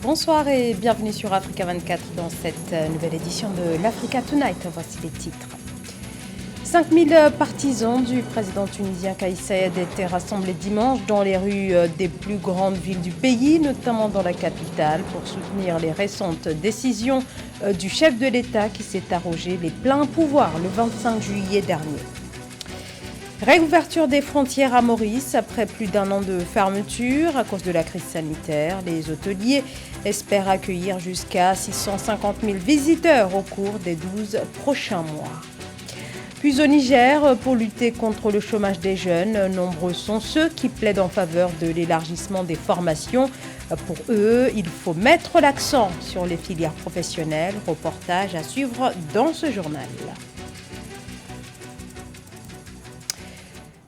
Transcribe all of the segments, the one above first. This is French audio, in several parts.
Bonsoir et bienvenue sur Africa 24 dans cette nouvelle édition de l'Africa Tonight. Voici les titres. 5000 partisans du président tunisien Kais Saied étaient rassemblés dimanche dans les rues des plus grandes villes du pays, notamment dans la capitale, pour soutenir les récentes décisions du chef de l'État qui s'est arrogé les pleins pouvoirs le 25 juillet dernier. Réouverture des frontières à Maurice après plus d'un an de fermeture à cause de la crise sanitaire. Les hôteliers espèrent accueillir jusqu'à 650 000 visiteurs au cours des 12 prochains mois. Puis au Niger, pour lutter contre le chômage des jeunes, nombreux sont ceux qui plaident en faveur de l'élargissement des formations. Pour eux, il faut mettre l'accent sur les filières professionnelles. Reportage à suivre dans ce journal.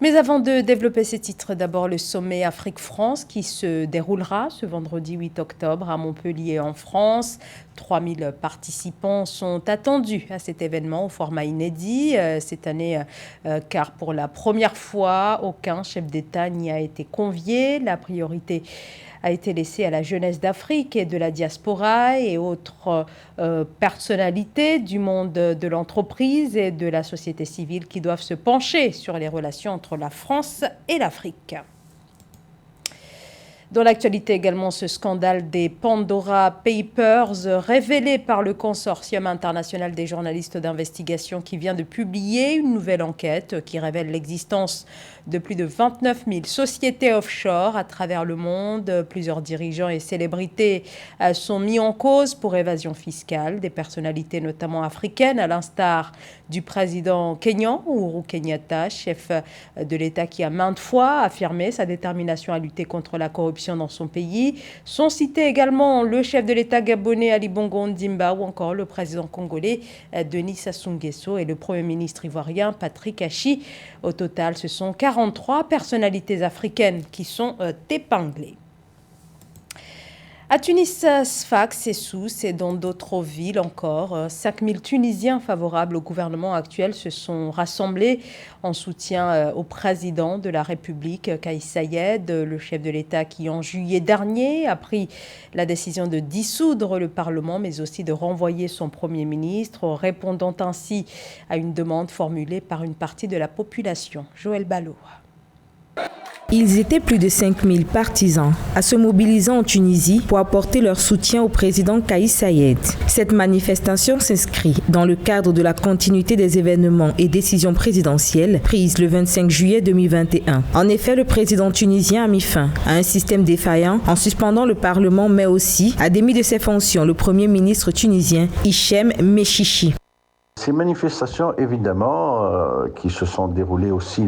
Mais avant de développer ces titres, d'abord le sommet Afrique-France qui se déroulera ce vendredi 8 octobre à Montpellier en France. 3000 participants sont attendus à cet événement au format inédit cette année car pour la première fois, aucun chef d'État n'y a été convié. La priorité a été laissée à la jeunesse d'Afrique et de la diaspora et autres personnalités du monde de l'entreprise et de la société civile qui doivent se pencher sur les relations entre la France et l'Afrique. Dans l'actualité également, ce scandale des Pandora Papers révélé par le Consortium international des journalistes d'investigation qui vient de publier une nouvelle enquête qui révèle l'existence de plus de 29 000 sociétés offshore à travers le monde. Plusieurs dirigeants et célébrités sont mis en cause pour évasion fiscale. Des personnalités notamment africaines, à l'instar du président kényan, Uhuru Kenyatta, chef de l'État qui a maintes fois affirmé sa détermination à lutter contre la corruption dans son pays. Sont cités également le chef de l'État gabonais Ali Bongo Ondimba ou encore le président congolais Denis Sassou Nguesso et le Premier ministre ivoirien Patrick Achi. Au total, ce sont 43 personnalités africaines qui sont épinglées. À Tunis, Sfax et Sousse et dans d'autres villes encore, 5000 Tunisiens favorables au gouvernement actuel se sont rassemblés en soutien au président de la République, Kais Saied, le chef de l'État qui en juillet dernier a pris la décision de dissoudre le Parlement mais aussi de renvoyer son Premier ministre, répondant ainsi à une demande formulée par une partie de la population. Joël Ballot. Ils étaient plus de 5000 partisans à se mobiliser en Tunisie pour apporter leur soutien au président Kais Saied. Cette manifestation s'inscrit dans le cadre de la continuité des événements et décisions présidentielles prises le 25 juillet 2021. En effet, le président tunisien a mis fin à un système défaillant en suspendant le Parlement, mais aussi a démis de ses fonctions le Premier ministre tunisien Hichem Mechichi. Ces manifestations, évidemment, qui se sont déroulées aussi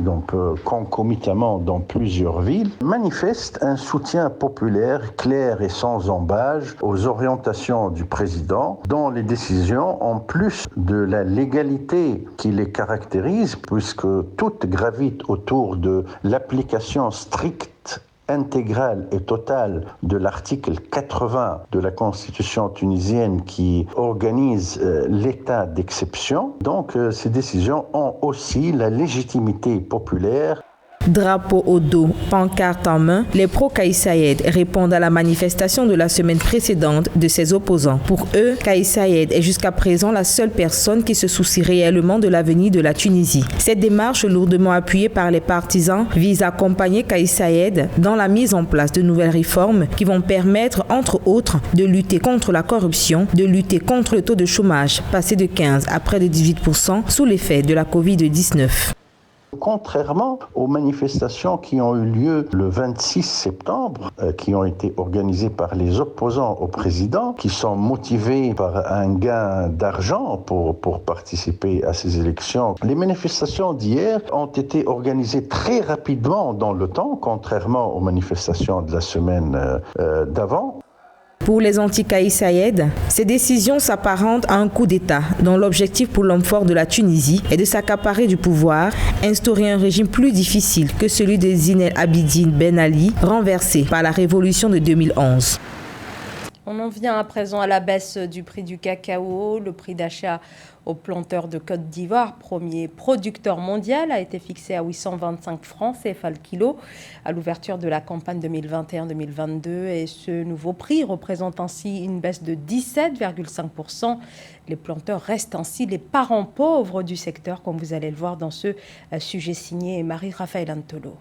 concomitamment dans plusieurs villes, manifestent un soutien populaire clair et sans embâge aux orientations du président, dont les décisions, en plus de la légalité qui les caractérise, puisque toutes gravitent autour de l'application stricte intégrale et totale de l'article 80 de la Constitution tunisienne qui organise l'état d'exception. Donc ces décisions ont aussi la légitimité populaire. Drapeau au dos, pancarte en main, les pro-Kais Saied répondent à la manifestation de la semaine précédente de ses opposants. Pour eux, Kais Saied est jusqu'à présent la seule personne qui se soucie réellement de l'avenir de la Tunisie. Cette démarche, lourdement appuyée par les partisans, vise à accompagner Kais Saied dans la mise en place de nouvelles réformes qui vont permettre, entre autres, de lutter contre la corruption, de lutter contre le taux de chômage, passé de 15 à près de 18% sous l'effet de la Covid-19. Contrairement aux manifestations qui ont eu lieu le 26 septembre, qui ont été organisées par les opposants au président, qui sont motivés par un gain d'argent pour participer à ces élections, les manifestations d'hier ont été organisées très rapidement dans le temps, contrairement aux manifestations de la semaine d'avant. Pour les anti-Kais Saied, ces décisions s'apparentent à un coup d'État dont l'objectif pour l'homme fort de la Tunisie est de s'accaparer du pouvoir, instaurer un régime plus difficile que celui de Zine El Abidine Ben Ali, renversé par la révolution de 2011. On en vient à présent à la baisse du prix du cacao. Le prix d'achat aux planteurs de Côte d'Ivoire, premier producteur mondial, a été fixé à 825 francs CFA le kilo à l'ouverture de la campagne 2021-2022. Et ce nouveau prix représente ainsi une baisse de 17,5%. Les planteurs restent ainsi les parents pauvres du secteur, comme vous allez le voir dans ce sujet signé Marie-Raphaël Antolo.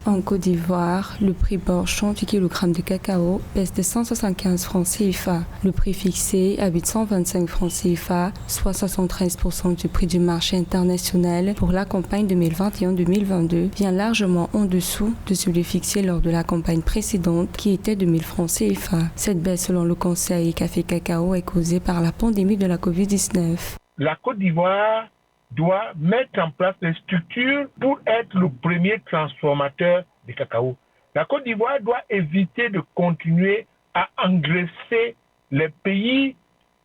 En Côte d'Ivoire, le prix borchon du kilogramme de cacao baisse de 175 francs CFA. Le prix fixé à 825 francs CFA, soit 73% du prix du marché international pour la campagne 2021-2022, vient largement en dessous de celui fixé lors de la campagne précédente qui était de 1000 francs CFA. Cette baisse, selon le Conseil Café Cacao, est causée par la pandémie de la Covid-19. La Côte d'Ivoire doit mettre en place des structures pour être le premier transformateur de cacao. La Côte d'Ivoire doit éviter de continuer à engraisser les pays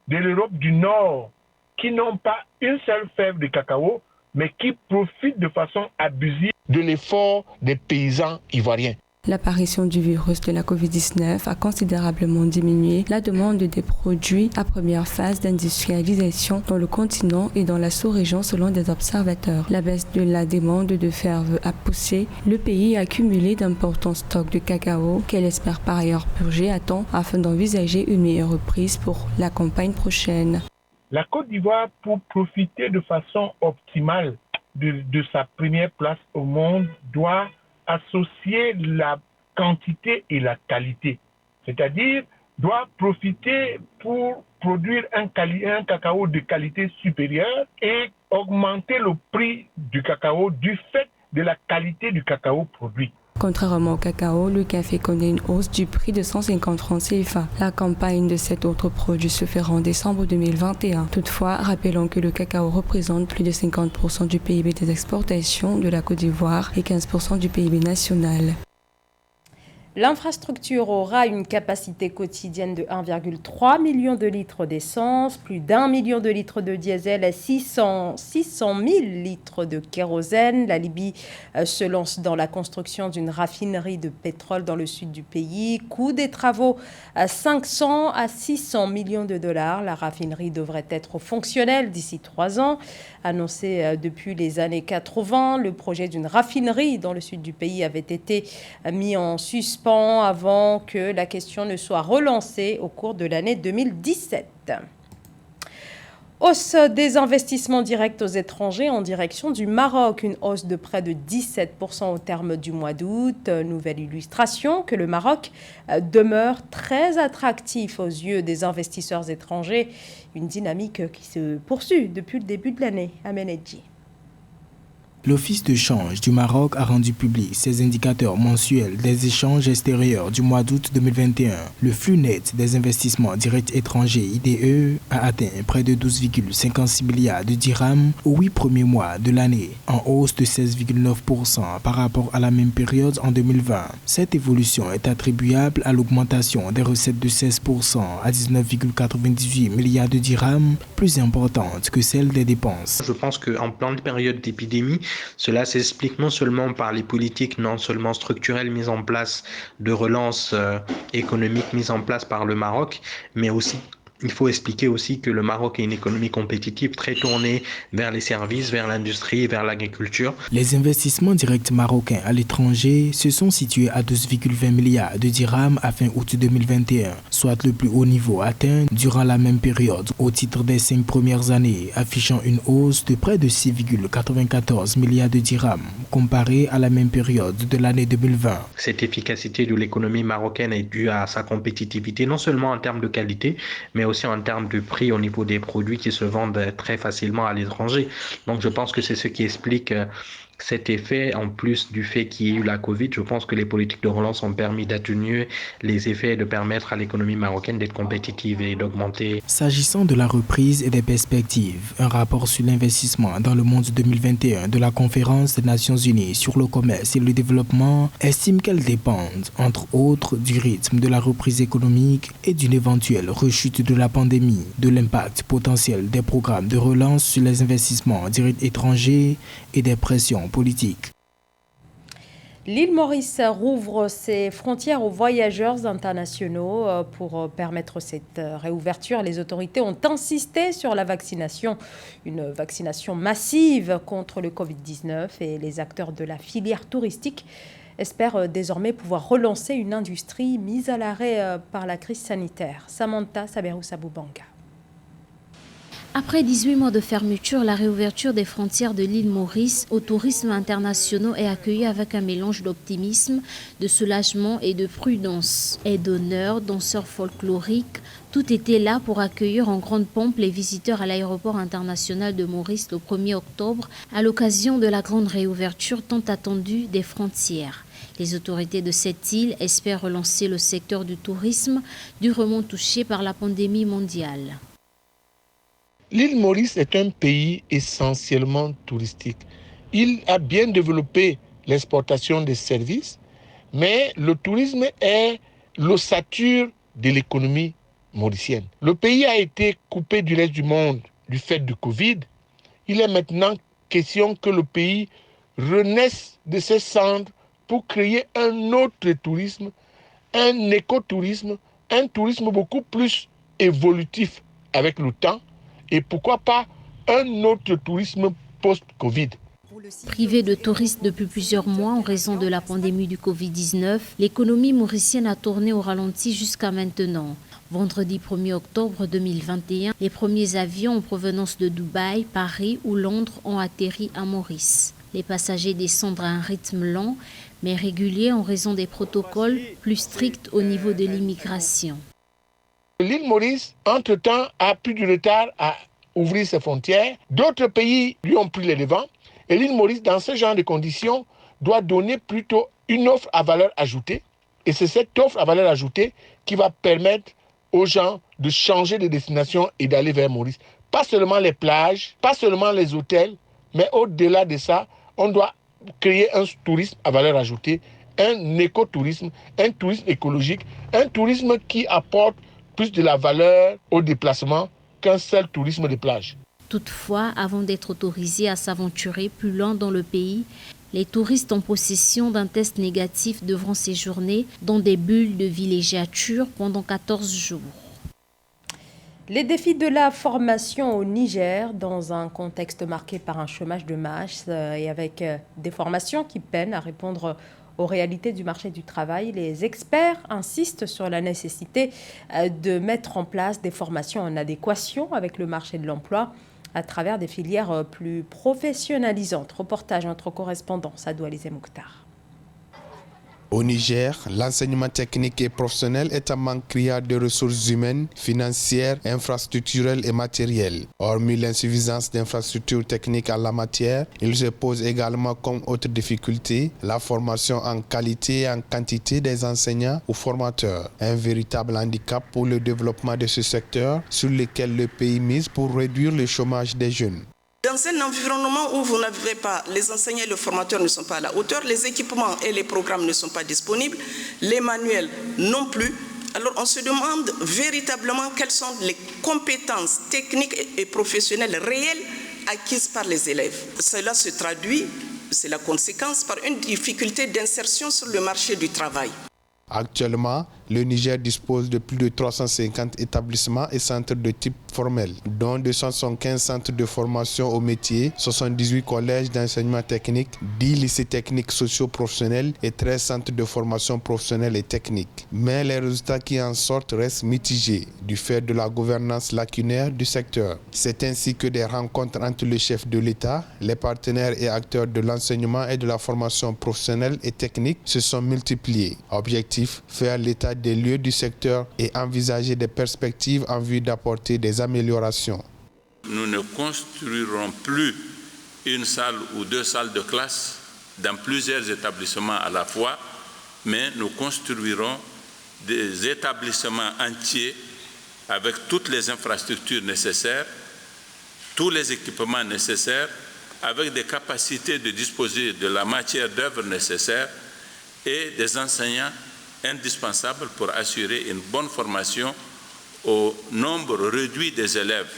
de l'Europe du Nord qui n'ont pas une seule fève de cacao, mais qui profitent de façon abusive de l'effort des paysans ivoiriens. L'apparition du virus de la Covid-19 a considérablement diminué la demande des produits à première phase d'industrialisation dans le continent et dans la sous-région selon des observateurs. La baisse de la demande de fèves a poussé le pays à accumuler d'importants stocks de cacao qu'elle espère par ailleurs purger à temps afin d'envisager une meilleure reprise pour la campagne prochaine. La Côte d'Ivoire, pour profiter de façon optimale de sa première place au monde, doit associer la quantité et la qualité, c'est-à-dire doit profiter pour produire un cacao de qualité supérieure et augmenter le prix du cacao du fait de la qualité du cacao produit. Contrairement au cacao, le café connaît une hausse du prix de 150 francs CFA. La campagne de cet autre produit se fera en décembre 2021. Toutefois, rappelons que le cacao représente plus de 50% du PIB des exportations de la Côte d'Ivoire et 15% du PIB national. L'infrastructure aura une capacité quotidienne de 1,3 million de litres d'essence, plus d'1 million de litres de diesel et 600 000 litres de kérosène. La Libye se lance dans la construction d'une raffinerie de pétrole dans le sud du pays. Coût des travaux à 500 à 600 millions de dollars. La raffinerie devrait être fonctionnelle d'ici 3 ans. Annoncé depuis les années 80, le projet d'une raffinerie dans le sud du pays avait été mis en suspens avant que la question ne soit relancée au cours de l'année 2017. Hausse des investissements directs aux étrangers en direction du Maroc, une hausse de près de 17% au terme du mois d'août. Nouvelle illustration que le Maroc demeure très attractif aux yeux des investisseurs étrangers. Une dynamique qui se poursuit depuis le début de l'année. Amenedji. L'Office de change du Maroc a rendu public ses indicateurs mensuels des échanges extérieurs du mois d'août 2021. Le flux net des investissements directs étrangers IDE a atteint près de 12,56 milliards de dirhams aux 8 premiers mois de l'année, en hausse de 16,9% par rapport à la même période en 2020. Cette évolution est attribuable à l'augmentation des recettes de 16% à 19,98 milliards de dirhams, plus importante que celle des dépenses. Je pense qu'en pleine période d'épidémie, cela s'explique non seulement par les politiques non seulement structurelles mises en place de relance économique mises en place par le Maroc, mais aussi il faut expliquer aussi que le Maroc est une économie compétitive très tournée vers les services, vers l'industrie, vers l'agriculture. Les investissements directs marocains à l'étranger se sont situés à 12,20 milliards de dirhams à fin août 2021, soit le plus haut niveau atteint durant la même période au titre des 5 premières années, affichant une hausse de près de 6,94 milliards de dirhams comparé à la même période de l'année 2020. Cette efficacité de l'économie marocaine est due à sa compétitivité, non seulement en termes de qualité, mais aussi en termes de prix au niveau des produits qui se vendent très facilement à l'étranger. Donc je pense que c'est ce qui explique cet effet, en plus du fait qu'il y ait eu la Covid. Je pense que les politiques de relance ont permis d'atténuer les effets et de permettre à l'économie marocaine d'être compétitive et d'augmenter. S'agissant de la reprise et des perspectives, un rapport sur l'investissement dans le monde 2021 de la Conférence des Nations Unies sur le commerce et le développement estime qu'elles dépendent, entre autres, du rythme de la reprise économique et d'une éventuelle rechute de la pandémie, de l'impact potentiel des programmes de relance sur les investissements directs étrangers et des pressions politiques. L'île Maurice rouvre ses frontières aux voyageurs internationaux. Pour permettre cette réouverture, les autorités ont insisté sur la vaccination. Une vaccination massive contre le Covid-19 et les acteurs de la filière touristique espèrent désormais pouvoir relancer une industrie mise à l'arrêt par la crise sanitaire. Samantha Saberou-Saboubanga. Après 18 mois de fermeture, la réouverture des frontières de l'île Maurice au tourisme international est accueillie avec un mélange d'optimisme, de soulagement et de prudence. Aides d'honneur, danseurs folkloriques, tout était là pour accueillir en grande pompe les visiteurs à l'aéroport international de Maurice le 1er octobre à l'occasion de la grande réouverture tant attendue des frontières. Les autorités de cette île espèrent relancer le secteur du tourisme durement touché par la pandémie mondiale. L'île Maurice est un pays essentiellement touristique. Il a bien développé l'exportation des services, mais le tourisme est l'ossature de l'économie mauricienne. Le pays a été coupé du reste du monde du fait du Covid. Il est maintenant question que le pays renaisse de ses cendres pour créer un autre tourisme, un écotourisme, un tourisme beaucoup plus évolutif avec le temps. Et pourquoi pas un autre tourisme post-Covid. Privée de touristes depuis plusieurs mois en raison de la pandémie du Covid-19, l'économie mauricienne a tourné au ralenti jusqu'à maintenant. Vendredi 1er octobre 2021, les premiers avions en provenance de Dubaï, Paris ou Londres ont atterri à Maurice. Les passagers descendent à un rythme lent, mais régulier en raison des protocoles plus stricts au niveau de l'immigration. L'île Maurice, entre-temps, a pris du retard à ouvrir ses frontières. D'autres pays lui ont pris les devants. Et l'île Maurice, dans ce genre de conditions, doit donner plutôt une offre à valeur ajoutée. Et c'est cette offre à valeur ajoutée qui va permettre aux gens de changer de destination et d'aller vers Maurice. Pas seulement les plages, pas seulement les hôtels, mais au-delà de ça, on doit créer un tourisme à valeur ajoutée, un écotourisme, un tourisme écologique, un tourisme qui apporte plus de la valeur au déplacement qu'un seul tourisme de plage. Toutefois, avant d'être autorisés à s'aventurer plus loin dans le pays, les touristes en possession d'un test négatif devront séjourner dans des bulles de villégiature pendant 14 jours. Les défis de la formation au Niger, dans un contexte marqué par un chômage de masse et avec des formations qui peinent à répondre aux réalités du marché du travail, les experts insistent sur la nécessité de mettre en place des formations en adéquation avec le marché de l'emploi à travers des filières plus professionnalisantes. Reportage notre correspondant Sadou Alizé Mokhtar. Au Niger, l'enseignement technique et professionnel est un manque criard de ressources humaines, financières, infrastructurelles et matérielles. Hormis l'insuffisance d'infrastructures techniques en la matière, il se pose également comme autre difficulté la formation en qualité et en quantité des enseignants ou formateurs. Un véritable handicap pour le développement de ce secteur sur lequel le pays mise pour réduire le chômage des jeunes. Dans un environnement où vous n'avez pas, les enseignants et les formateurs ne sont pas à la hauteur, les équipements et les programmes ne sont pas disponibles, les manuels non plus. Alors on se demande véritablement quelles sont les compétences techniques et professionnelles réelles acquises par les élèves. Cela se traduit, c'est la conséquence, par une difficulté d'insertion sur le marché du travail. Actuellement, le Niger dispose de plus de 350 établissements et centres de type formel, dont 275 centres de formation au métier, 78 collèges d'enseignement technique, 10 lycées techniques socio-professionnels et 13 centres de formation professionnelle et technique. Mais les résultats qui en sortent restent mitigés du fait de la gouvernance lacunaire du secteur. C'est ainsi que des rencontres entre le chef de l'État, les partenaires et acteurs de l'enseignement et de la formation professionnelle et technique se sont multipliés. Objectif: faire l'état des lieux du secteur et envisager des perspectives en vue d'apporter des améliorations. Nous ne construirons plus une salle ou deux salles de classe dans plusieurs établissements à la fois, mais nous construirons des établissements entiers avec toutes les infrastructures nécessaires, tous les équipements nécessaires, avec des capacités de disposer de la matière d'œuvre nécessaire et des enseignants indispensables pour assurer une bonne formation au nombre réduit des élèves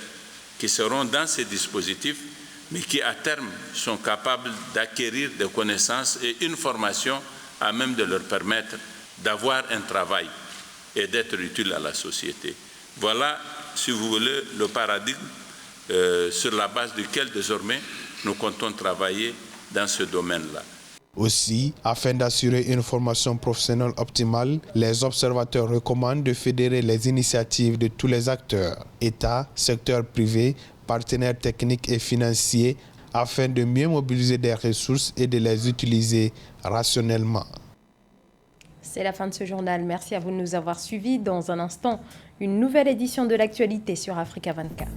qui seront dans ces dispositifs, mais qui à terme sont capables d'acquérir des connaissances et une formation à même de leur permettre d'avoir un travail et d'être utile à la société. Voilà, si vous voulez, le paradigme sur la base duquel désormais nous comptons travailler dans ce domaine-là. Aussi, afin d'assurer une formation professionnelle optimale, les observateurs recommandent de fédérer les initiatives de tous les acteurs, État, secteur privé, partenaires techniques et financiers, afin de mieux mobiliser des ressources et de les utiliser rationnellement. C'est la fin de ce journal. Merci à vous de nous avoir suivis. Dans un instant, une nouvelle édition de l'actualité sur Africa 24.